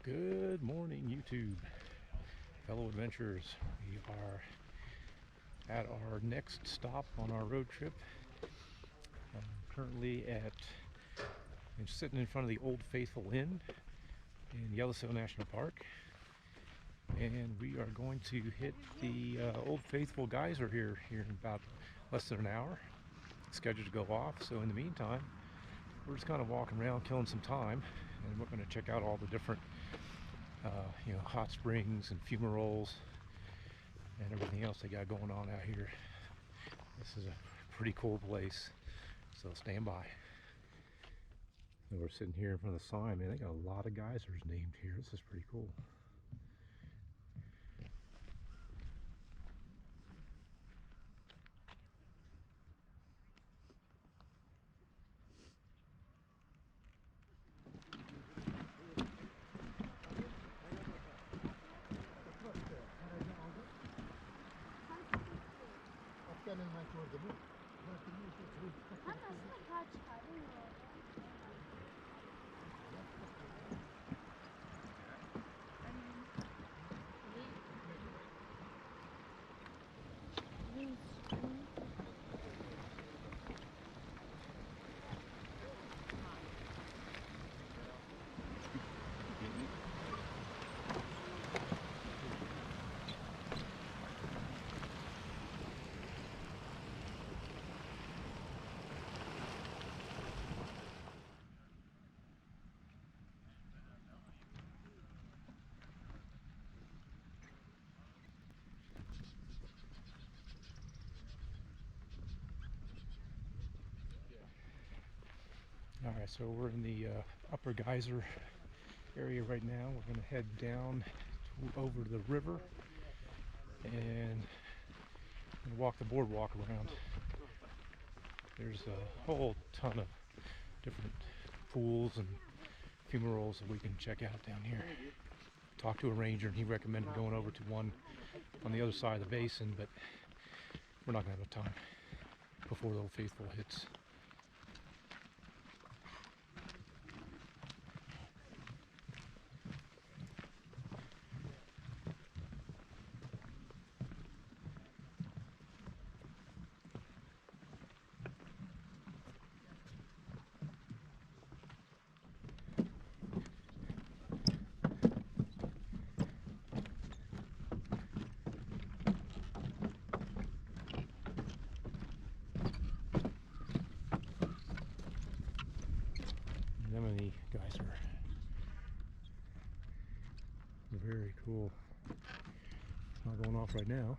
Good morning, YouTube, fellow adventurers. We are at our next stop on our road trip. Currently I'm sitting in front of the Old Faithful Inn in Yellowstone National Park, and we are going to hit the Old Faithful geyser here in about less than an hour. It's scheduled to go off, so in the meantime, we're just kind of walking around, killing some time, and we're going to check out all the different hot springs and fumaroles and everything else they got going on out here. This is a pretty cool place, so stand by. And we're sitting here in front of the sign. Man, they got a lot of geysers named here. This is pretty cool. Alright, so we're in the upper geyser area right now. We're going to head down over to the river and walk the boardwalk around. There's a whole ton of different pools and fumaroles that we can check out down here. Talked to a ranger and he recommended going over to one on the other side of the basin, but we're not going to have enough time before the Old Faithful hits. Many geyser. Very cool. It's not going off right now.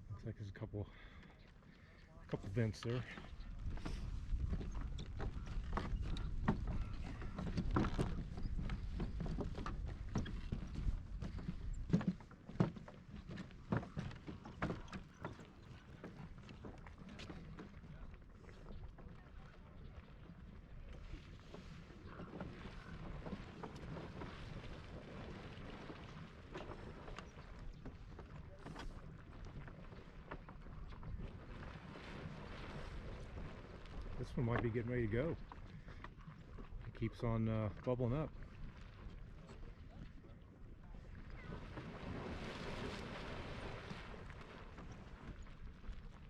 Looks like there's a couple vents there. This one might be getting ready to go. It keeps on bubbling up.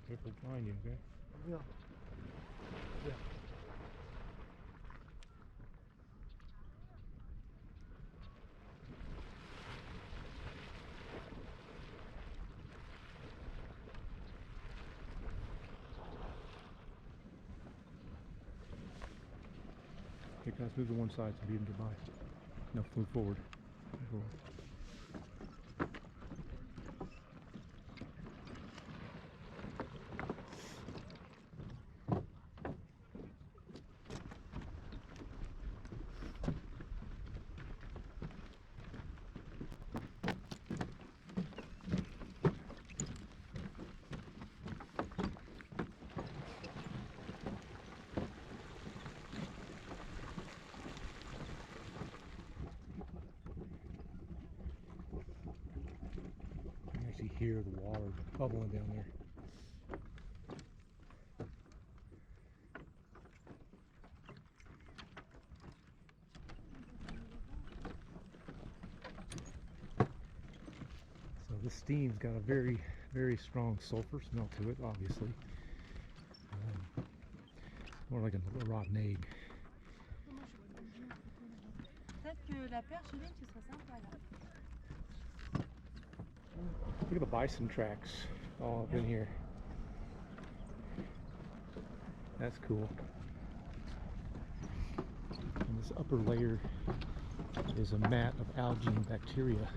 Careful behind you, okay? Yeah. Yeah. Okay, guys, move to one side so you can get by. No, move forward. Move forward. You can actually hear the water bubbling down there. steam's got a very, very strong sulfur smell to it, obviously. More like a rotten egg. Look at the bison tracks all up in here. That's cool. And this upper layer is a mat of algae and bacteria.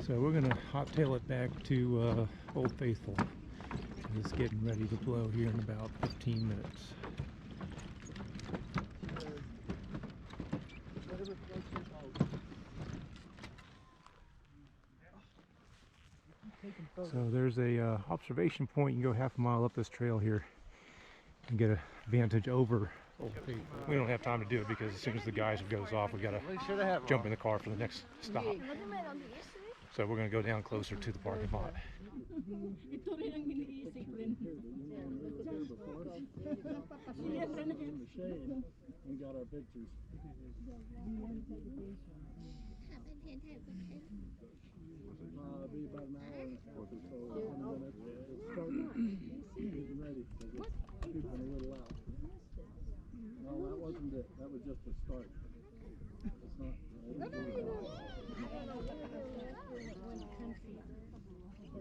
So we're going to hot tail it back to Old Faithful. It's getting ready to blow here in about 15 minutes. So there's a observation point. You can go half a mile up this trail here and get a vantage over Old Faithful. We don't have time to do it because as soon as the geyser goes off, we got to jump in the car for the next stop. So we're going to go down closer to the parking lot. And got our pictures. Be about an hour and a half or so, 20 minutes. It's starting, getting ready. People are a little out. No, that wasn't it. That was just the start. It's not. Is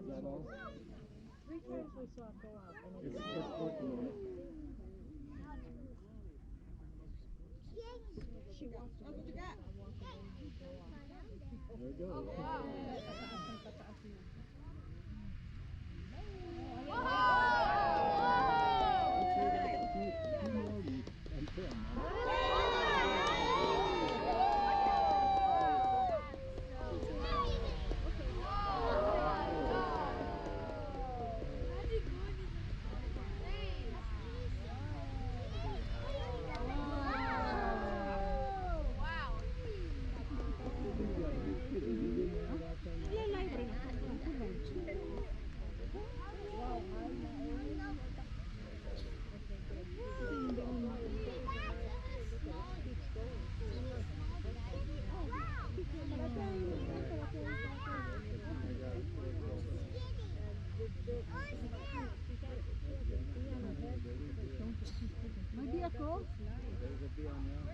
that all? 3 times we saw it go out. It's working on it. She walked away. There it goes.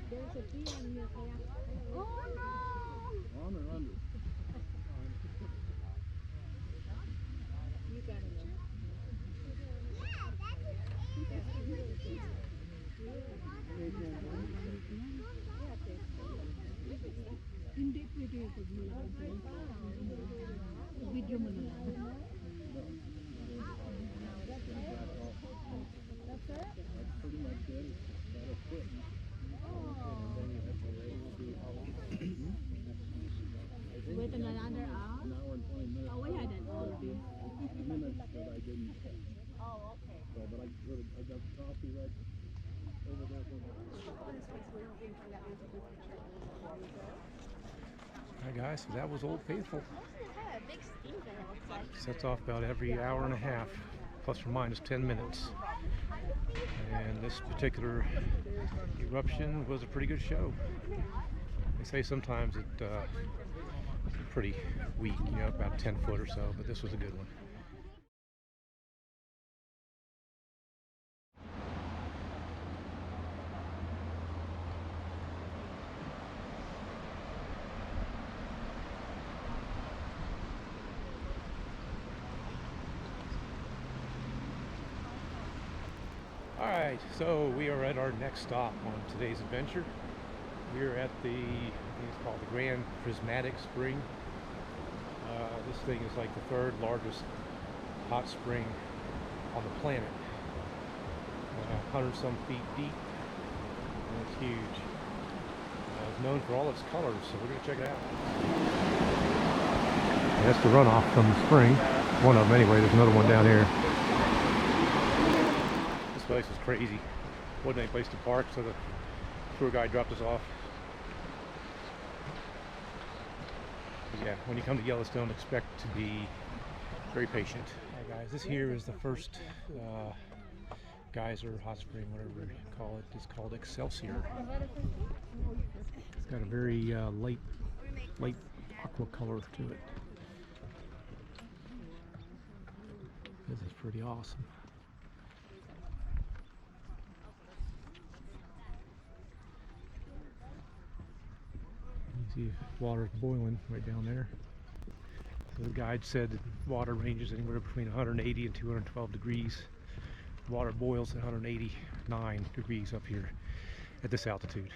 There's a bee on your path. Oh no! On or under? You gotta know. Hindi pwede ito video mo na lang. That's it? That's pretty much it. That'll fit. Wait another hour? An hour and 20 minutes. Oh, we had that already. Minutes that I didn't catch. Oh, okay. So, but I got the coffee right over there. Alright guys, so that was Old Faithful. It had a big steam there, it looks like. Sets off about every hour and a half, plus or minus 10 minutes. And this particular eruption was a pretty good show. They say sometimes it's pretty weak, you know, about 10 foot or so, but this was a good one. Alright, so we are at our next stop on today's adventure. We are at the, I think it's called the Grand Prismatic Spring. This thing is like the 3rd largest hot spring on the planet. 100 some feet deep, and it's huge. It's known for all its colors, so we're going to check it out. That's the runoff from the spring. One of them anyway, there's another one down here. This place is crazy. Wasn't any place to park, so the tour guide dropped us off. But yeah, when you come to Yellowstone, expect to be very patient. Alright guys, this here is the first geyser, hot spring, whatever you call it, is called Excelsior. It's got a very light aqua color to it. This is pretty awesome. You see water boiling right down there. So the guide said that water ranges anywhere between 180 and 212 degrees. Water boils at 189 degrees up here at this altitude.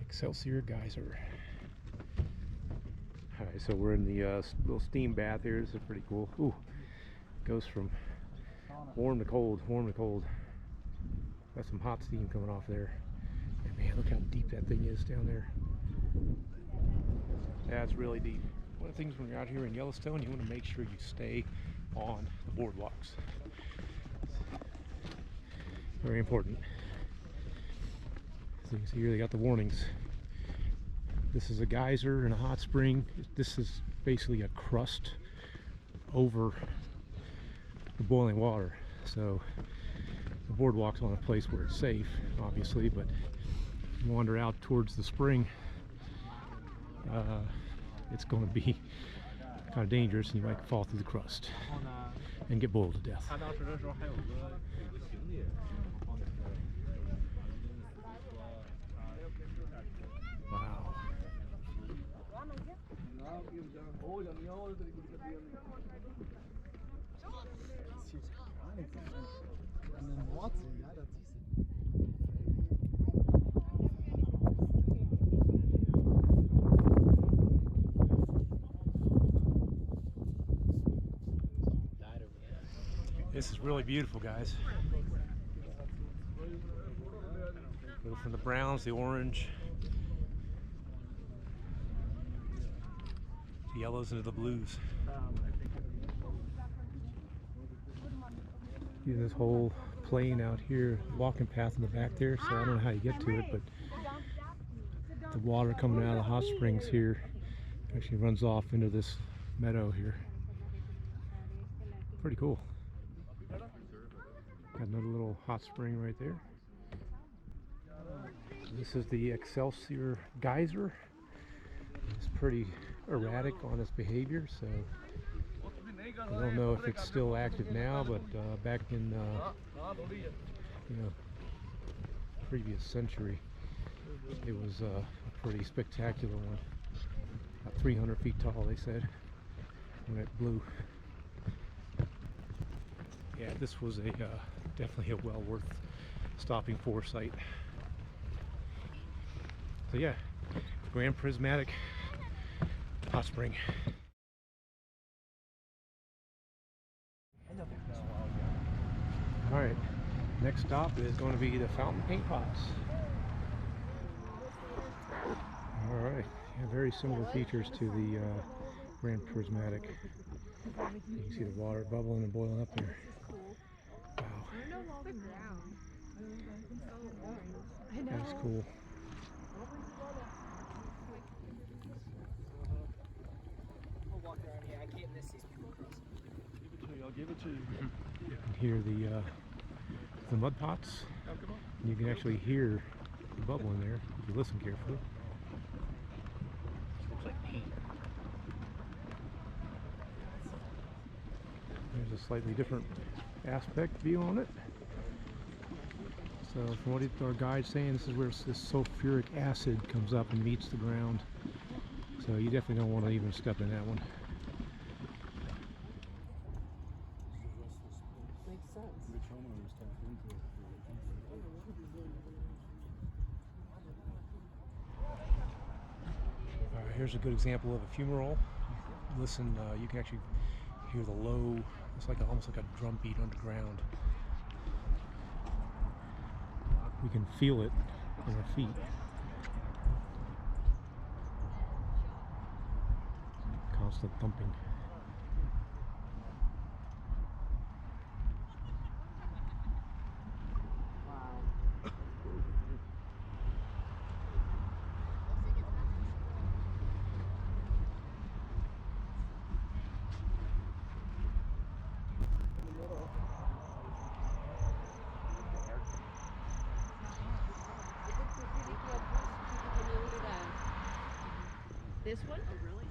Excelsior Geyser. Alright, so we're in the little steam bath here. This is pretty cool. Ooh, goes from warm to cold, warm to cold. Got some hot steam coming off there. And man, look how deep that thing is down there. That's really deep. One of the things when you're out here in Yellowstone, you want to make sure you stay on the boardwalks. Very important. So you can see here they got the warnings. This is a geyser and a hot spring. This is basically a crust over the boiling water. So the boardwalk's on a place where it's safe, obviously, but if you wander out towards the spring, it's going to be kind of dangerous, and you might fall through the crust and get boiled to death. Wow. This is really beautiful, guys. Go from the browns, the orange, the yellows into the blues. Using this whole plain out here, walking path in the back there, so I don't know how you get to it, but the water coming out of the hot springs here actually runs off into this meadow here. Pretty cool. Got another little hot spring right there. This is the Excelsior Geyser. It's pretty erratic on its behavior, so I don't know if it's still active now, but back in previous century, it was a pretty spectacular one. About 300 feet tall, they said, when it blew. Yeah, this was a definitely a well worth stopping for site. So yeah, Grand Prismatic Hot Spring. Alright, next stop is going to be the fountain paint pots. Alright, yeah, very similar features to the Grand Prismatic. You can see the water bubbling and boiling up there. Wow. That's cool. I'll give it to you. You can hear the mud pots. You can actually hear the bubble in there if you listen carefully. Looks like paint. There's a slightly different aspect view on it. So from what our guide's saying, this is where this sulfuric acid comes up and meets the ground. So you definitely don't want to even step in that one. Makes sense. Here's a good example of a fumarole. Listen, you can actually hear the low, it's like almost like a drum beat underground. We can feel it in our feet. Constant thumping. This one? Oh, really?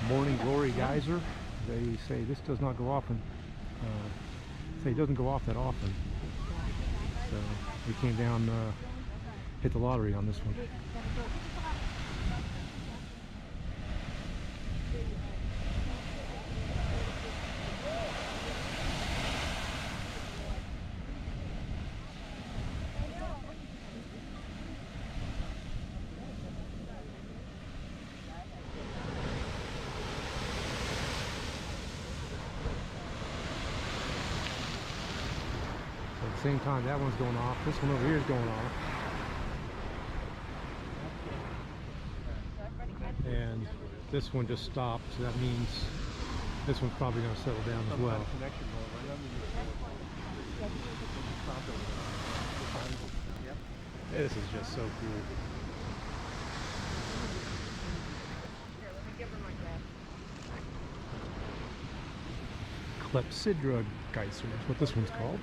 Morning Glory Geyser. They say this does not go off, and say it doesn't go off that often. So we came down, hit the lottery on this one. At the same time that one's going off, this one over here is going off. And this one just stopped, so that means this one's probably going to settle down as well. This is just so cool. Clepsydra Geyser is what this one's called.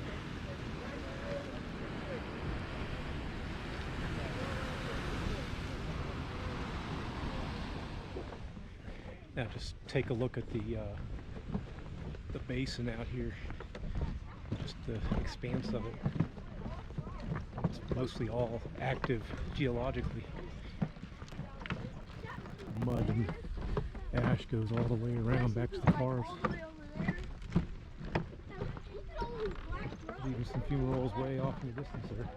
Now just take a look at the basin out here, just the expanse of it. It's mostly all active geologically. Mud and ash goes all the way around back to the cars. Leaving some fumaroles way off in the distance there.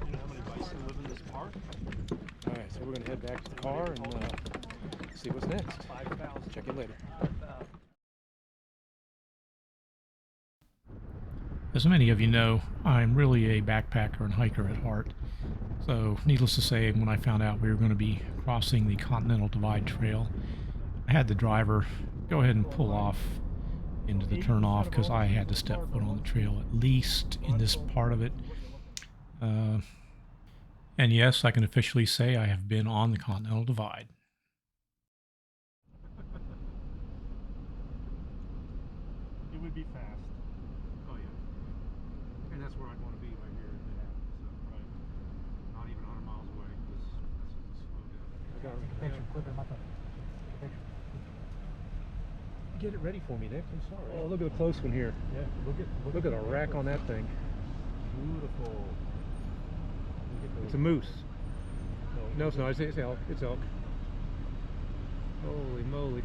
You know how many bison live in this park? Alright, so we're going to head back to the car and see what's next. 5,000. Check you later. As many of you know, I'm really a backpacker and hiker at heart. So, needless to say, when I found out we were going to be crossing the Continental Divide Trail, I had the driver go ahead and pull off into the turnoff because I had to step foot on the trail, at least in this part of it. And yes, I can officially say I have been on the Continental Divide. It would be fast. Oh yeah. And that's where I'd want to be right here if it happened. So, right. Not even 100 miles away. This slow down. Get it ready for me, Nick. I'm sorry. Oh, look at the close one here. Yeah. Look at the rack on that thing. Beautiful. It's a moose. No, it's not. It's elk. It's elk. Holy moly.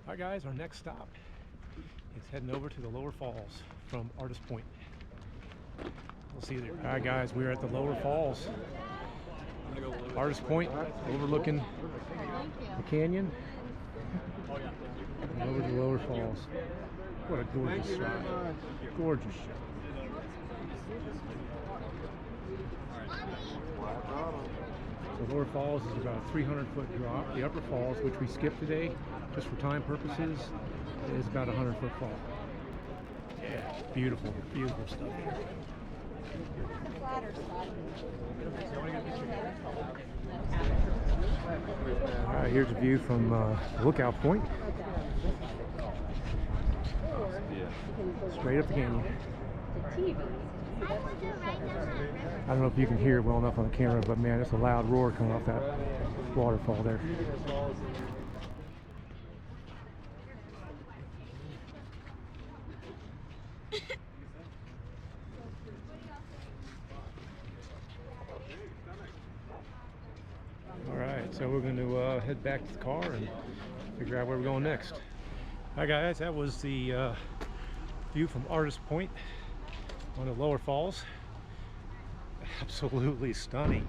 Alright guys, our next stop is heading over to the Lower Falls from Artist Point. We'll see you there. Alright guys, we're at the Lower Falls. Artist Point, overlooking the canyon. And over to the Lower Falls. What a gorgeous shot. Gorgeous shot. The Lower Falls is about a 300-foot drop. The Upper Falls, which we skipped today, just for time purposes, is about a 100-foot fall. Yeah, beautiful, beautiful stuff here. Alright, here's a view from Lookout Point. Straight up the canyon. I don't know if you can hear it well enough on the camera, but man, it's a loud roar coming off that waterfall there. Alright, so we're going to head back to the car and figure out where we're going next. Alright guys, that was the view from Artist Point on the Lower Falls. Absolutely stunning.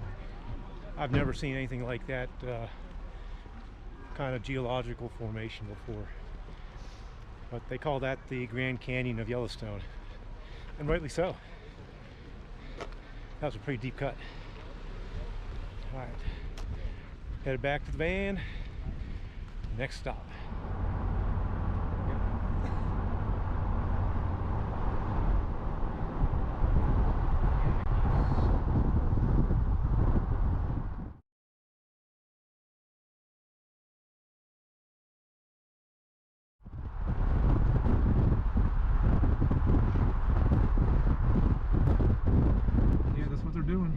I've never seen anything like that kind of geological formation before. But they call that the Grand Canyon of Yellowstone. And rightly so. That was a pretty deep cut. Alright. Headed back to the van. Next stop.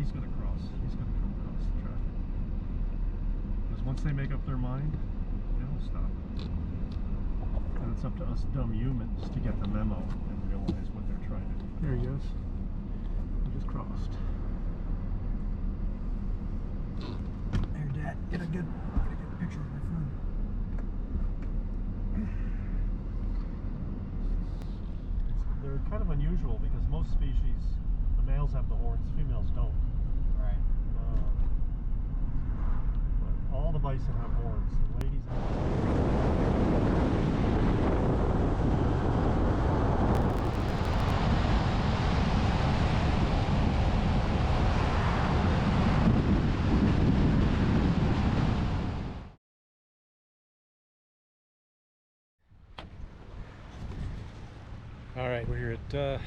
he's going to cross. He's going to come across the traffic. Because once they make up their mind, they'll stop. And it's up to us dumb humans to get the memo and realize what they're trying to do. There he goes. He just crossed. There, Dad. Get a good picture of my friend. They're kind of unusual because most species, the males have the horns, females don't. Right. But all the bison have horns. The ladies All right, we're here at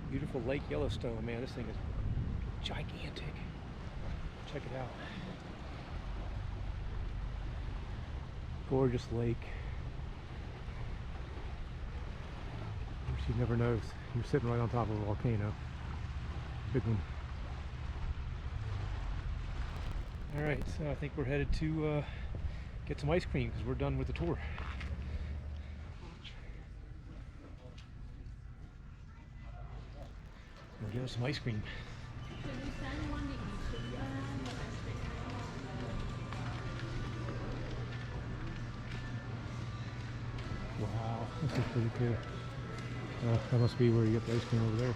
beautiful Lake Yellowstone. Man, this thing is gigantic. Check it out. Gorgeous lake. You've never noticed. You're sitting right on top of a volcano. Big one. All right, so I think we're headed to get some ice cream because we're done with the tour. We'll give us some ice cream. Wow, this is pretty cool. That must be where you get the ice cream over there.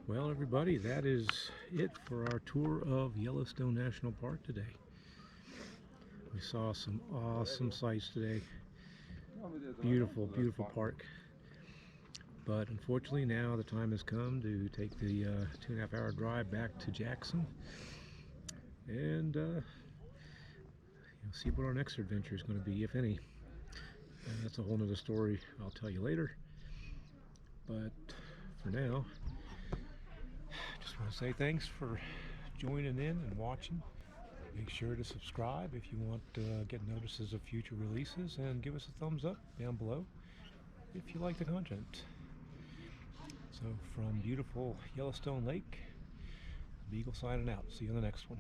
Well, everybody, that is it for our tour of Yellowstone National Park today. We saw some awesome sights today. Beautiful, beautiful park. But unfortunately now the time has come to take the 2.5 hour drive back to Jackson and see what our next adventure is going to be, if any. And that's a whole nother story I'll tell you later. But for now, just want to say thanks for joining in and watching. Make sure to subscribe if you want to get notices of future releases, and give us a thumbs up down below if you like the content. So from beautiful Yellowstone Lake, Beagle signing out. See you on the next one.